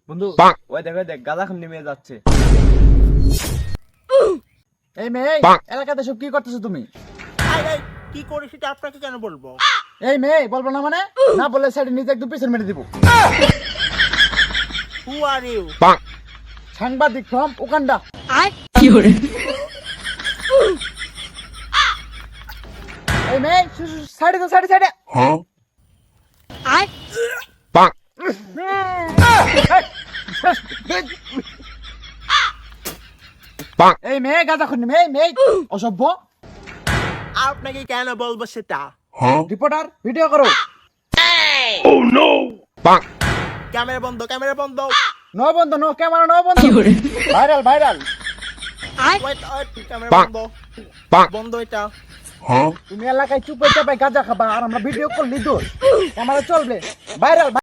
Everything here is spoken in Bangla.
বন্ধু ওই দেখ গাঁজা খুন নেমে যাচ্ছে। এই মেয়ে এলাকাতে সব কি করতেছো তুমি? কি করি সেটা আপনাকে কেন বলবো? এই মেয়ে বলবো না মানে? না বললে সাইডে নিচে একদম পিছন মেরে দিব। হু আর ইউ? সাংবাদিক ফ্রম উগান্ডা। এই মেয়ে সাইডে তো সাইডে। এই মেয়ে গাঁজা খুন মেয়ে অসভ্য। আপনাকে কেন বলবো সেটা? রিপোর্টার ভিডিও করো। ক্যামেরা বন্ধ। নো বন্ধ, নো ক্যামেরা, নো বন্ধ। ভাইরাল। ক্যামেরা বন্ধ। বন্ধ এটা। তুমি এলাকায় চুপে চাপে গাঁজা খাবা আর আমরা ভিডিও করলি দোষ ক্যামেরা চলবে। ভাইরাল।